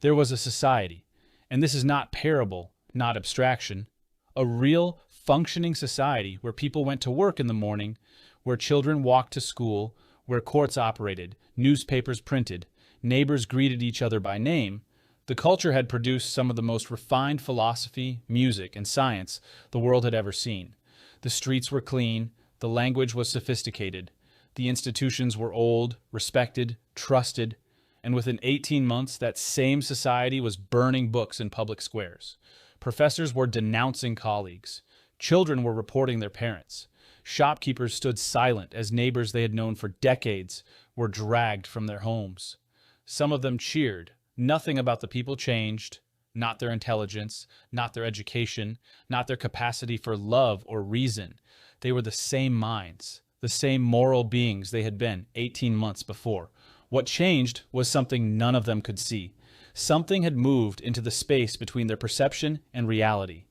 There was a society, and this is not parable, not abstraction, a real, functioning society where people went to work in the morning, where children walked to school, where courts operated, newspapers printed, neighbors greeted each other by name. The culture had produced some of the most refined philosophy, music, and science the world had ever seen. The streets were clean, the language was sophisticated, the institutions were old, respected, trusted, and within 18 months, that same society was burning books in public squares. Professors were denouncing colleagues. Children were reporting their parents. Shopkeepers stood silent as neighbors they had known for decades were dragged from their homes. Some of them cheered. Nothing about the people changed, not their intelligence, not their education, not their capacity for love or reason. They were the same minds, the same moral beings they had been 18 months before. What changed was something none of them could see. Something had moved into the space between their perception and reality.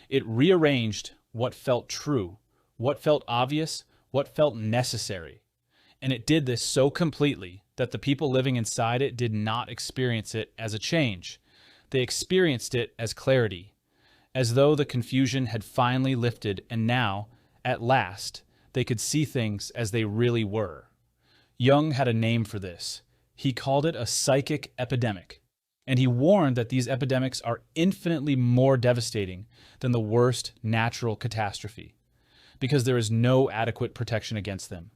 It rearranged what felt true, what felt obvious, what felt necessary. And it did this so completely that the people living inside it did not experience it as a change. They experienced it as clarity, as though the confusion had finally lifted and now, at last, they could see things as they really were. Jung had a name for this. He called it a psychic epidemic, and he warned that these epidemics are infinitely more devastating than the worst natural catastrophe, because there is no adequate protection against them.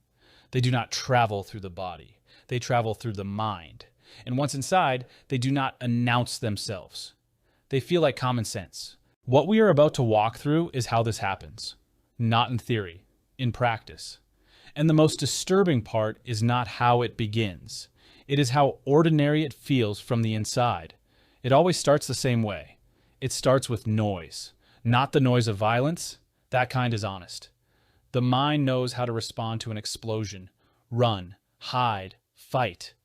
They do not travel through the body. They travel through the mind. And once inside, they do not announce themselves. They feel like common sense. What we are about to walk through is how this happens. Not in theory, in practice. And the most disturbing part is not how it begins. It is how ordinary it feels from the inside. It always starts the same way. It starts with noise. Not the noise of violence. That kind is honest. The mind knows how to respond to an explosion. Run, hide, fight.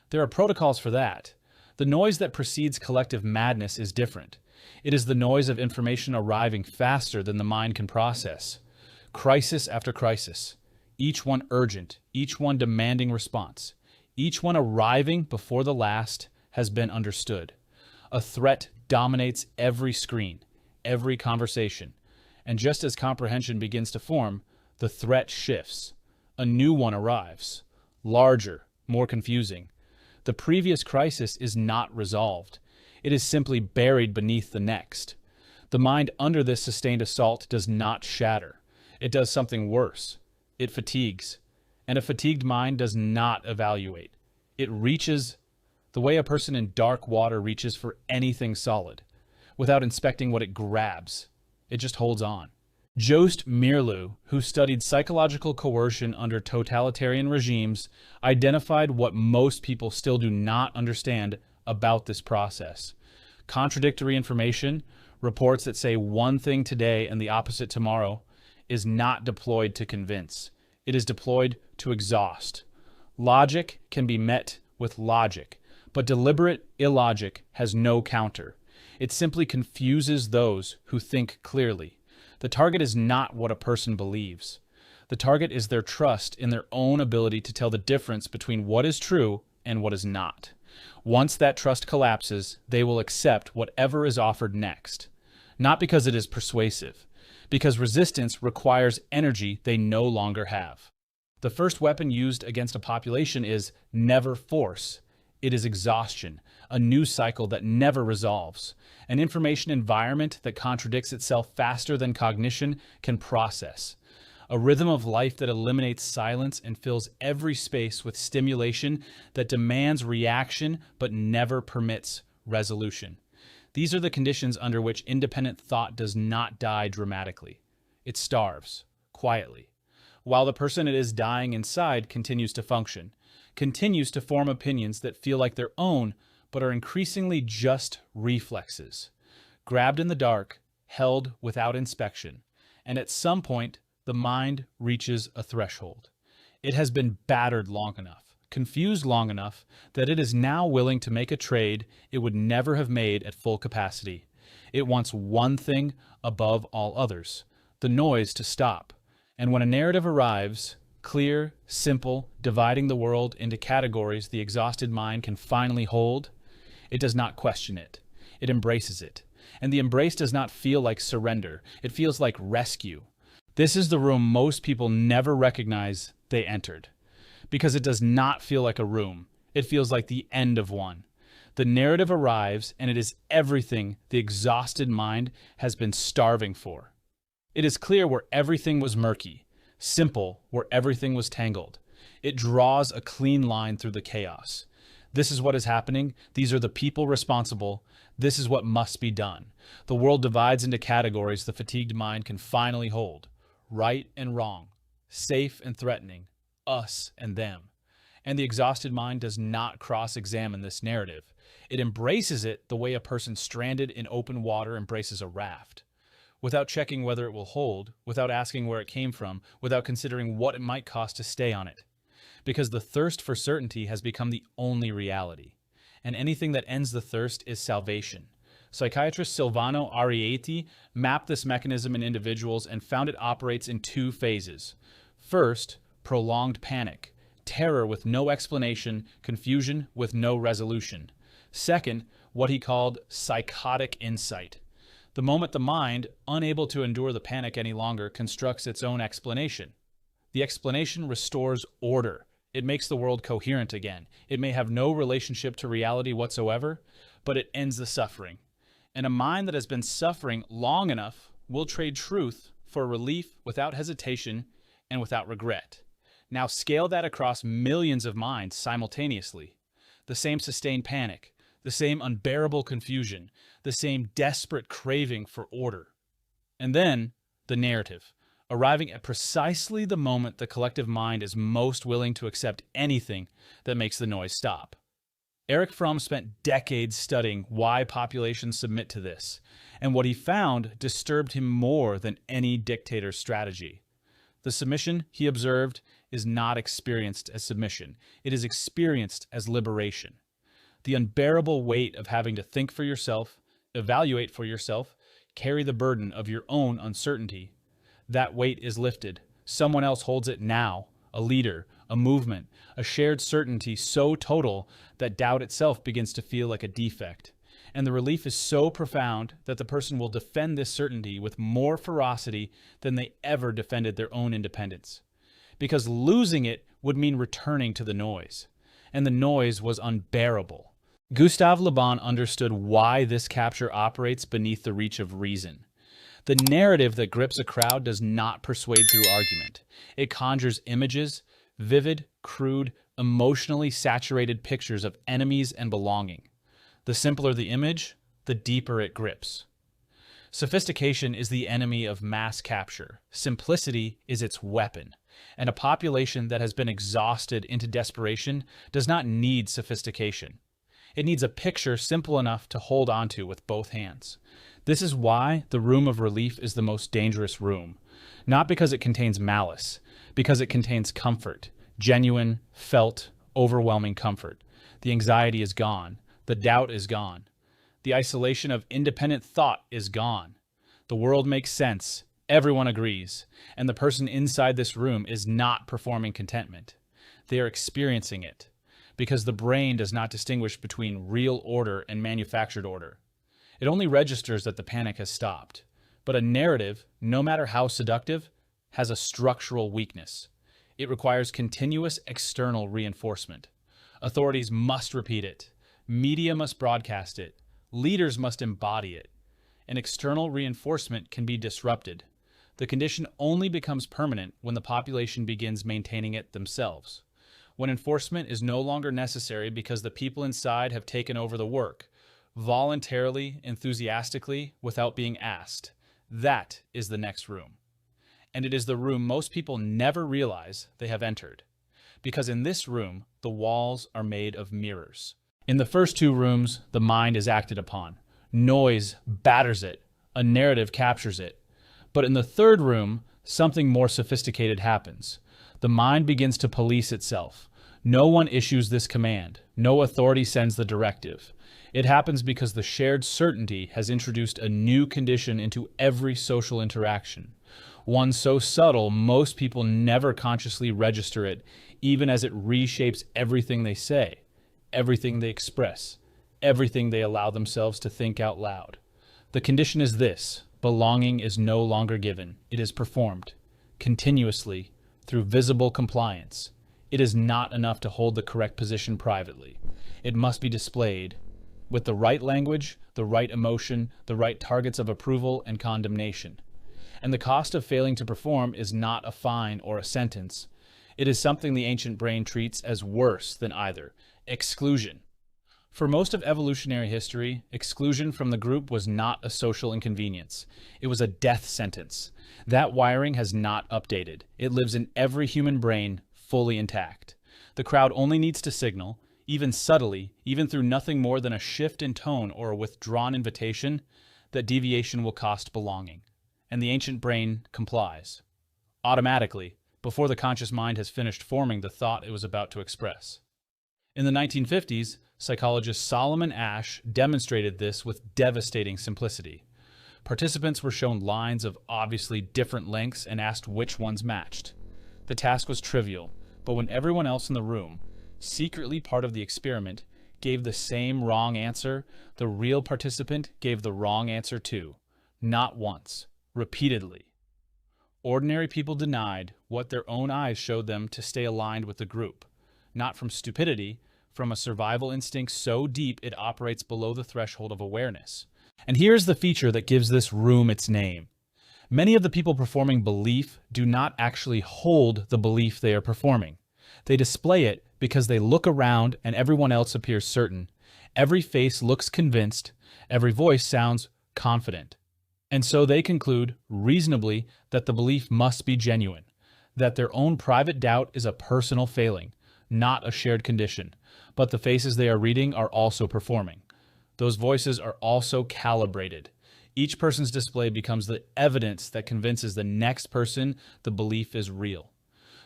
There are protocols for that. The noise that precedes collective madness is different. It is the noise of information arriving faster than the mind can process. Crisis after crisis. Each one urgent, each one demanding response. Each one arriving before the last has been understood. A threat dominates every screen, every conversation. And just as comprehension begins to form, the threat shifts. A new one arrives. Larger, more confusing. The previous crisis is not resolved. It is simply buried beneath the next. The mind under this sustained assault does not shatter. It does something worse. It fatigues. And a fatigued mind does not evaluate. It reaches the way a person in dark water reaches for anything solid, without inspecting what it grabs. It just holds on. Joost Meerloo, who studied psychological coercion under totalitarian regimes, identified what most people still do not understand about this process. Contradictory information, reports that say one thing today and the opposite tomorrow, is not deployed to convince. It is deployed to exhaust. Logic can be met with logic, but deliberate illogic has no counter. It simply confuses those who think clearly. The target is not what a person believes. The target is their trust in their own ability to tell the difference between what is true and what is not. Once that trust collapses, they will accept whatever is offered next. Not because it is persuasive, because resistance requires energy they no longer have. The first weapon used against a population is never force. It is exhaustion, a news cycle that never resolves, an information environment that contradicts itself faster than cognition can process, a rhythm of life that eliminates silence and fills every space with stimulation that demands reaction but never permits resolution. These are the conditions under which independent thought does not die dramatically. It starves, quietly, while the person it is dying inside continues to function, continues to form opinions that feel like their own, but are increasingly just reflexes, grabbed in the dark, held without inspection, and at some point, the mind reaches a threshold. It has been battered long enough, confused long enough, that it is now willing to make a trade it would never have made at full capacity. It wants one thing above all others, the noise to stop. And when a narrative arrives, clear, simple, dividing the world into categories the exhausted mind can finally hold, It does not question it. It embraces it. And the embrace does not feel like surrender. It feels like rescue. This is the room most people never recognize they entered. Because it does not feel like a room. It feels like the end of one. The narrative arrives, and it is everything the exhausted mind has been starving for. It is clear where everything was murky, simple where everything was tangled. It draws a clean line through the chaos. This is what is happening. These are the people responsible. This is what must be done. The world divides into categories the fatigued mind can finally hold. Right and wrong, safe and threatening, us and them. And the exhausted mind does not cross-examine this narrative. It embraces it the way a person stranded in open water embraces a raft, without checking whether it will hold, without asking where it came from, without considering what it might cost to stay on it. Because the thirst for certainty has become the only reality. And anything that ends the thirst is salvation. Psychiatrist Silvano Arieti mapped this mechanism in individuals and found it operates in two phases. First, prolonged panic, terror with no explanation, confusion with no resolution. Second, what he called psychotic insight. The moment the mind, unable to endure the panic any longer, constructs its own explanation. The explanation restores order. It makes the world coherent again. It may have no relationship to reality whatsoever, but it ends the suffering. And a mind that has been suffering long enough will trade truth for relief without hesitation and without regret. Now scale that across millions of minds simultaneously. The same sustained panic, the same unbearable confusion, the same desperate craving for order. And then the narrative, arriving at precisely the moment the collective mind is most willing to accept anything that makes the noise stop. Erich Fromm spent decades studying why populations submit to this, and what he found disturbed him more than any dictator's strategy. The submission, he observed, is not experienced as submission. It is experienced as liberation. The unbearable weight of having to think for yourself, evaluate for yourself, carry the burden of your own uncertainty. That weight is lifted. Someone else holds it now, a leader, a movement, a shared certainty so total that doubt itself begins to feel like a defect. And the relief is so profound that the person will defend this certainty with more ferocity than they ever defended their own independence. Because losing it would mean returning to the noise. And the noise was unbearable. Gustave Le Bon understood why this capture operates beneath the reach of reason. The narrative that grips a crowd does not persuade through argument. It conjures images, vivid, crude, emotionally saturated pictures of enemies and belonging. The simpler the image, the deeper it grips. Sophistication is the enemy of mass capture. Simplicity is its weapon. And a population that has been exhausted into desperation does not need sophistication. It needs a picture simple enough to hold onto with both hands. This is why the room of relief is the most dangerous room. Not because it contains malice, because it contains comfort, genuine, felt, overwhelming comfort. The anxiety is gone. The doubt is gone. The isolation of independent thought is gone. The world makes sense. Everyone agrees. And the person inside this room is not performing contentment. They are experiencing it. Because the brain does not distinguish between real order and manufactured order. It only registers that the panic has stopped. But a narrative, no matter how seductive, has a structural weakness. It requires continuous external reinforcement. Authorities must repeat it. Media must broadcast it. Leaders must embody it. An external reinforcement can be disrupted. The condition only becomes permanent when the population begins maintaining it themselves. When enforcement is no longer necessary because the people inside have taken over the work, voluntarily, enthusiastically, without being asked. That is the next room. And it is the room most people never realize they have entered. Because in this room, the walls are made of mirrors. In the first two rooms, the mind is acted upon. Noise batters it. A narrative captures it. But in the third room, something more sophisticated happens. The mind begins to police itself. No one issues this command. No authority sends the directive. It happens because the shared certainty has introduced a new condition into every social interaction. One so subtle most people never consciously register it, even as it reshapes everything they say, everything they express, everything they allow themselves to think out loud. The condition is this: belonging is no longer given, it is performed, continuously, through visible compliance. It is not enough to hold the correct position privately. It must be displayed with the right language, the right emotion, the right targets of approval and condemnation. And the cost of failing to perform is not a fine or a sentence. It is something the ancient brain treats as worse than either: exclusion. For most of evolutionary history, exclusion from the group was not a social inconvenience. It was a death sentence. That wiring has not updated. It lives in every human brain, fully intact. The crowd only needs to signal, even subtly, even through nothing more than a shift in tone or a withdrawn invitation, that deviation will cost belonging. And the ancient brain complies. Automatically, before the conscious mind has finished forming the thought it was about to express. In the 1950s, psychologist Solomon Asch demonstrated this with devastating simplicity. Participants were shown lines of obviously different lengths and asked which ones matched. The task was trivial, but when everyone else in the room, secretly part of the experiment, gave the same wrong answer, the real participant gave the wrong answer too. Not once, repeatedly. Ordinary people denied what their own eyes showed them to stay aligned with the group, not from stupidity, from a survival instinct so deep it operates below the threshold of awareness. And here's the feature that gives this room its name. Many of the people performing belief do not actually hold the belief they are performing. They display it because they look around and everyone else appears certain. Every face looks convinced, every voice sounds confident. And so they conclude, reasonably, that the belief must be genuine, that their own private doubt is a personal failing, not a shared condition, but the faces they are reading are also performing. Those voices are also calibrated. Each person's display becomes the evidence that convinces the next person the belief is real.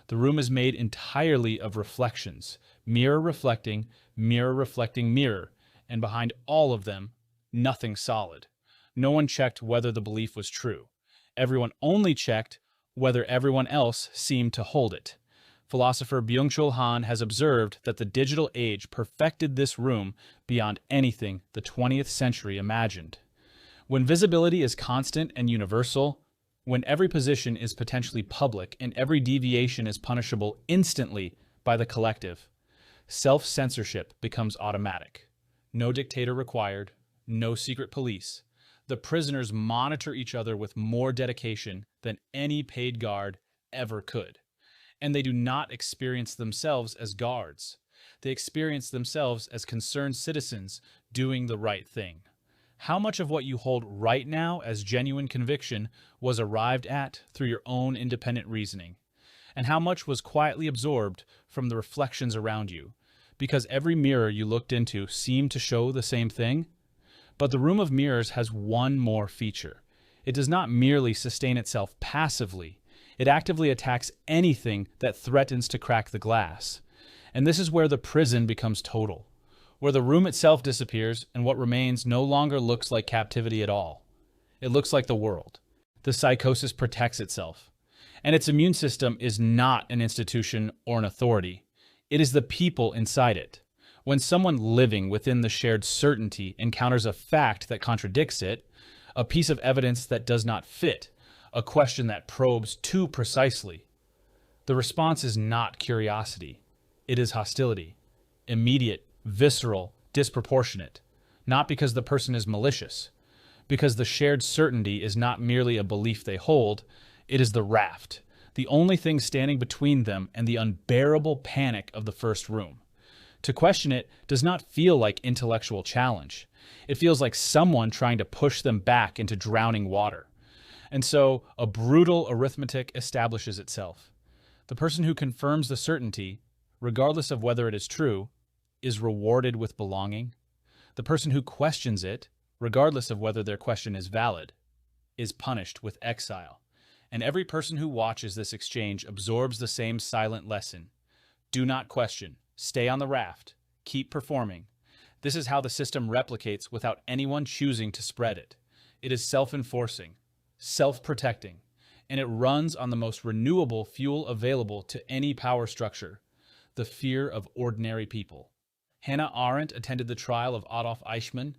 The room is made entirely of reflections, mirror reflecting mirror, and behind all of them, nothing solid. No one checked whether the belief was true. Everyone only checked whether everyone else seemed to hold it. Philosopher Byung-Chul Han has observed that the digital age perfected this room beyond anything the 20th century imagined. When visibility is constant and universal, when every position is potentially public and every deviation is punishable instantly by the collective, self-censorship becomes automatic. No dictator required, no secret police. The prisoners monitor each other with more dedication than any paid guard ever could. And they do not experience themselves as guards. They experience themselves as concerned citizens doing the right thing. How much of what you hold right now as genuine conviction was arrived at through your own independent reasoning? And how much was quietly absorbed from the reflections around you? Because every mirror you looked into seemed to show the same thing? But the room of mirrors has one more feature. It does not merely sustain itself passively. It actively attacks anything that threatens to crack the glass. And this is where the prison becomes total, where the room itself disappears and what remains no longer looks like captivity at all. It looks like the world. The psychosis protects itself. And its immune system is not an institution or an authority. It is the people inside it. When someone living within the shared certainty encounters a fact that contradicts it, a piece of evidence that does not fit, a question that probes too precisely, the response is not curiosity. It is hostility. Immediate, visceral, disproportionate. Not because the person is malicious. Because the shared certainty is not merely a belief they hold, it is the raft, the only thing standing between them and the unbearable panic of the first room. To question it does not feel like intellectual challenge. It feels like someone trying to push them back into drowning water. And so a brutal arithmetic establishes itself. The person who confirms the certainty, regardless of whether it is true, is rewarded with belonging. The person who questions it, regardless of whether their question is valid, is punished with exile. And every person who watches this exchange absorbs the same silent lesson. Do not question. Stay on the raft. Keep performing. This is how the system replicates without anyone choosing to spread it. It is self-enforcing, self-protecting, and it runs on the most renewable fuel available to any power structure, the fear of ordinary people. Hannah Arendt attended the trial of Adolf Eichmann,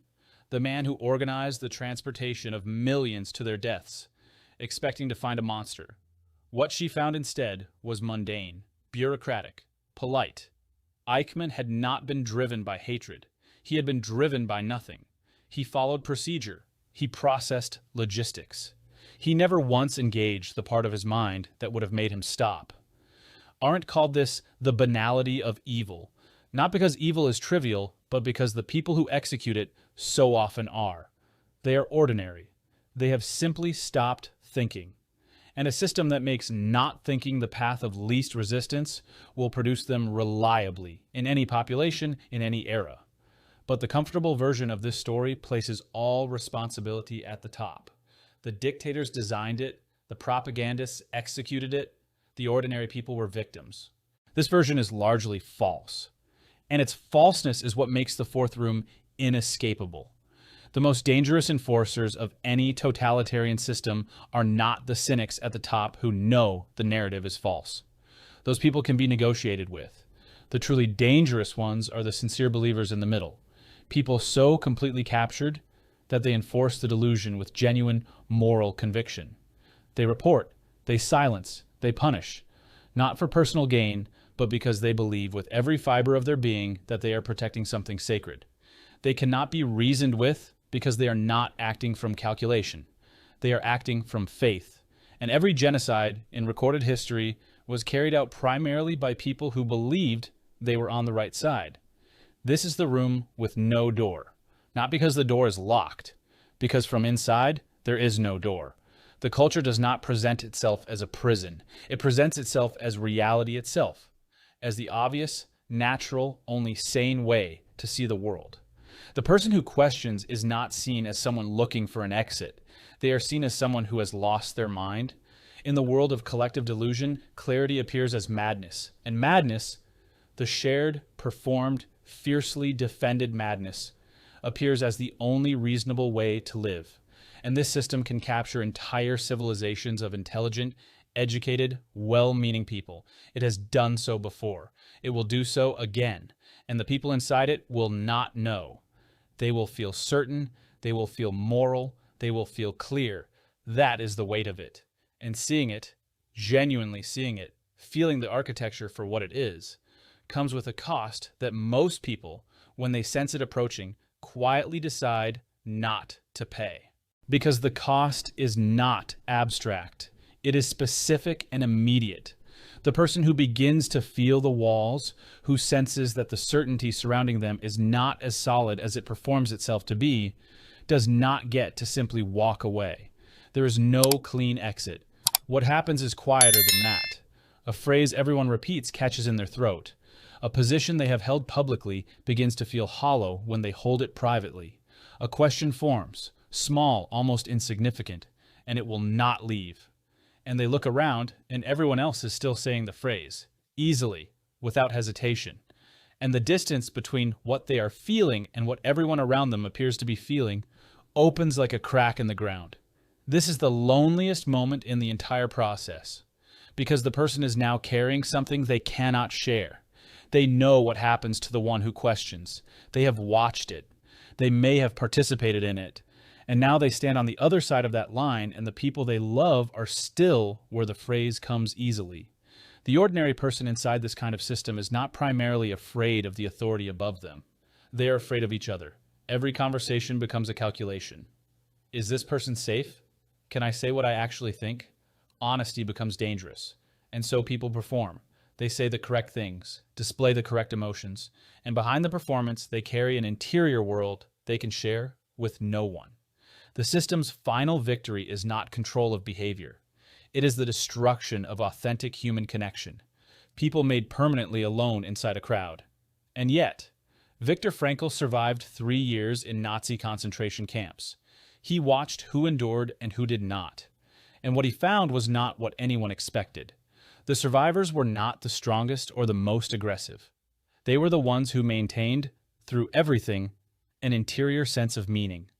the man who organized the transportation of millions to their deaths, expecting to find a monster. What she found instead was mundane, bureaucratic, polite. Eichmann had not been driven by hatred. He had been driven by nothing. He followed procedure. He processed logistics. He never once engaged the part of his mind that would have made him stop. Arendt called this the banality of evil, not because evil is trivial, but because the people who execute it so often are. They are ordinary. They have simply stopped thinking. And a system that makes not thinking the path of least resistance will produce them reliably in any population, in any era. But the comfortable version of this story places all responsibility at the top. The dictators designed it, the propagandists executed it, the ordinary people were victims. This version is largely false. And its falseness is what makes the fourth room inescapable. The most dangerous enforcers of any totalitarian system are not the cynics at the top who know the narrative is false. Those people can be negotiated with. The truly dangerous ones are the sincere believers in the middle, people so completely captured that they enforce the delusion with genuine moral conviction. They report, they silence, they punish, not for personal gain, but because they believe with every fiber of their being that they are protecting something sacred. They cannot be reasoned with because they are not acting from calculation. They are acting from faith. And every genocide in recorded history was carried out primarily by people who believed they were on the right side. This is the room with no door. Not because the door is locked, because from inside there is no door. The culture does not present itself as a prison. It presents itself as reality itself, as the obvious, natural, only sane way to see the world. The person who questions is not seen as someone looking for an exit. They are seen as someone who has lost their mind. In the world of collective delusion, clarity appears as madness. And madness, the shared, performed, fiercely defended madness, appears as the only reasonable way to live. And this system can capture entire civilizations of intelligent, educated, well-meaning people. It has done so before. It will do so again. And the people inside it will not know. They will feel certain, they will feel moral, they will feel clear. That is the weight of it. And seeing it, genuinely seeing it, feeling the architecture for what it is, comes with a cost that most people, when they sense it approaching, quietly decide not to pay. Because the cost is not abstract. It is specific and immediate. The person who begins to feel the walls, who senses that the certainty surrounding them is not as solid as it performs itself to be, does not get to simply walk away. There is no clean exit. What happens is quieter than that. A phrase everyone repeats catches in their throat. A position they have held publicly begins to feel hollow when they hold it privately. A question forms, small, almost insignificant, and it will not leave. And they look around, and everyone else is still saying the phrase, easily, without hesitation. And the distance between what they are feeling and what everyone around them appears to be feeling opens like a crack in the ground. This is the loneliest moment in the entire process, because the person is now carrying something they cannot share. They know what happens to the one who questions. They have watched it. They may have participated in it. And now they stand on the other side of that line, and the people they love are still where the phrase comes easily. The ordinary person inside this kind of system is not primarily afraid of the authority above them. They are afraid of each other. Every conversation becomes a calculation. Is this person safe? Can I say what I actually think? Honesty becomes dangerous, and so people perform. They say the correct things, display the correct emotions, and behind the performance, they carry an interior world they can share with no one. The system's final victory is not control of behavior. It is the destruction of authentic human connection. People made permanently alone inside a crowd. And yet, Viktor Frankl survived 3 years in Nazi concentration camps. He watched who endured and who did not. And what he found was not what anyone expected. The survivors were not the strongest or the most aggressive. They were the ones who maintained, through everything, an interior sense of meaning.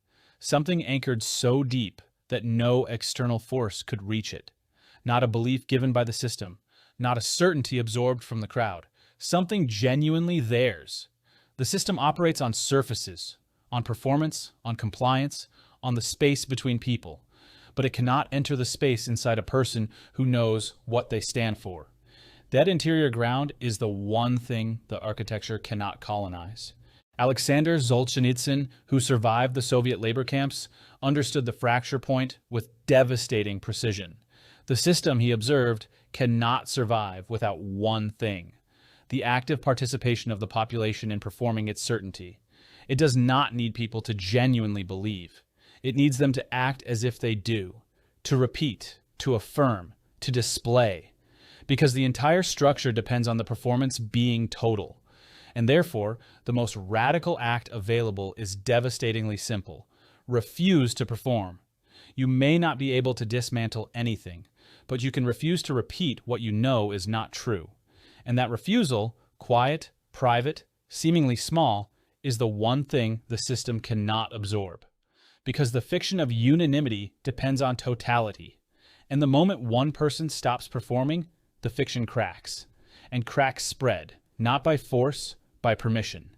Something anchored so deep that no external force could reach it. Not a belief given by the system, not a certainty absorbed from the crowd. Something genuinely theirs. The The system operates on surfaces, on performance, on compliance, on the space between people, but it cannot enter the space inside a person who knows what they stand for. That interior ground is the one thing the architecture cannot colonize. Alexander Solzhenitsyn, who survived the Soviet labor camps, understood the fracture point with devastating precision. The system, he observed, cannot survive without one thing: the active participation of the population in performing its certainty. It does not need people to genuinely believe. It needs them to act as if they do, to repeat, to affirm, to display, because the entire structure depends on the performance being total. And therefore, the most radical act available is devastatingly simple: refuse to perform. You may not be able to dismantle anything, but you can refuse to repeat what you know is not true. And that refusal, quiet, private, seemingly small, is the one thing the system cannot absorb. Because the fiction of unanimity depends on totality. And the moment one person stops performing, the fiction cracks. And cracks spread, not by force, by permission.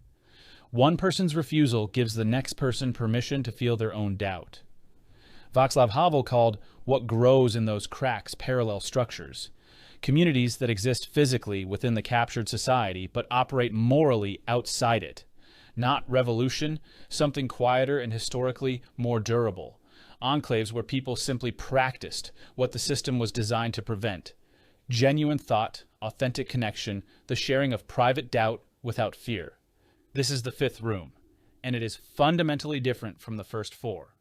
One person's refusal gives the next person permission to feel their own doubt. Václav Havel called what grows in those cracks parallel structures. Communities that exist physically within the captured society but operate morally outside it. Not revolution, something quieter and historically more durable. Enclaves where people simply practiced what the system was designed to prevent. Genuine thought, authentic connection, the sharing of private doubt without fear. This is the fifth room, and it is fundamentally different from the first four.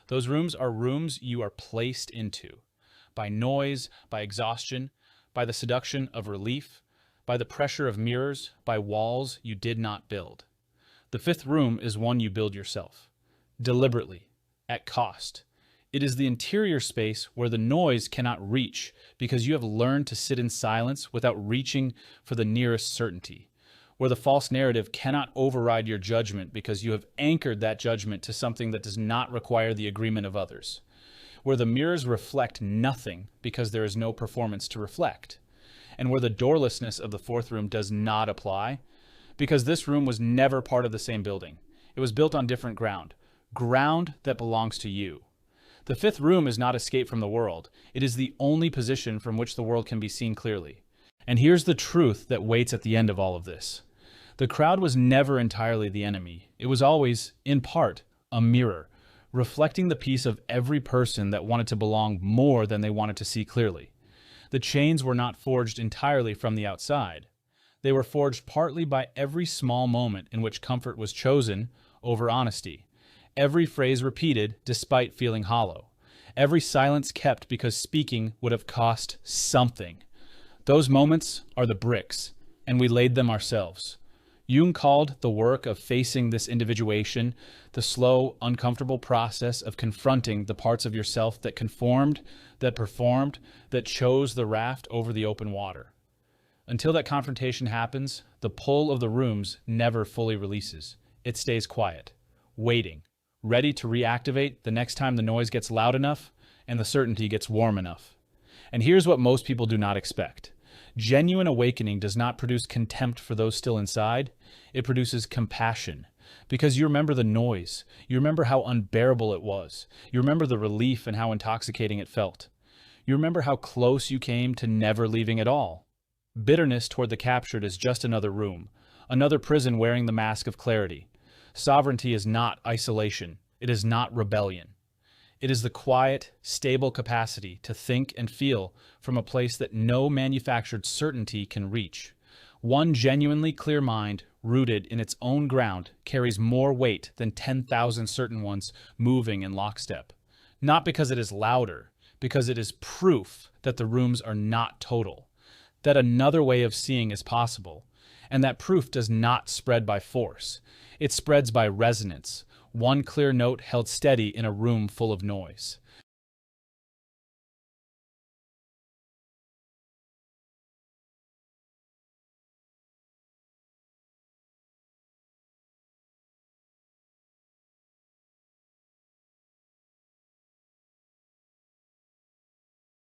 Those rooms are rooms you are placed into, by noise, by exhaustion, by the seduction of relief, by the pressure of mirrors, by walls you did not build. The fifth room is one you build yourself, deliberately, at cost. It is the interior space where the noise cannot reach because you have learned to sit in silence without reaching for the nearest certainty, where the false narrative cannot override your judgment because you have anchored that judgment to something that does not require the agreement of others, where the mirrors reflect nothing because there is no performance to reflect, and where the doorlessness of the fourth room does not apply because this room was never part of the same building. It was built on different ground that belongs to you. The fifth room is not escape from the world. It is the only position from which the world can be seen clearly. And here's the truth that waits at the end of all of this. The crowd was never entirely the enemy. It was always, in part, a mirror, reflecting the piece of every person that wanted to belong more than they wanted to see clearly. The chains were not forged entirely from the outside. They were forged partly by every small moment in which comfort was chosen over honesty. Every phrase repeated despite feeling hollow. Every silence kept because speaking would have cost something. Those moments are the bricks, and we laid them ourselves. Jung called the work of facing this individuation the slow, uncomfortable process of confronting the parts of yourself that conformed, that performed, that chose the raft over the open water. Until that confrontation happens, the pull of the rooms never fully releases. It stays quiet, waiting, ready to reactivate the next time the noise gets loud enough and the certainty gets warm enough. And here's what most people do not expect. Genuine awakening does not produce contempt for those still inside. It produces compassion. Because you remember the noise. You remember how unbearable it was. You remember the relief and how intoxicating it felt. You remember how close you came to never leaving at all. Bitterness toward the captured is just another room, another prison wearing the mask of clarity. Sovereignty is not isolation. It is not rebellion. It is the quiet, stable capacity to think and feel from a place that no manufactured certainty can reach. One genuinely clear mind, rooted in its own ground, carries more weight than 10,000 certain ones moving in lockstep. Not because it is louder, because it is proof that the rooms are not total, that another way of seeing is possible, and that proof does not spread by force. It spreads by resonance, one clear note held steady in a room full of noise.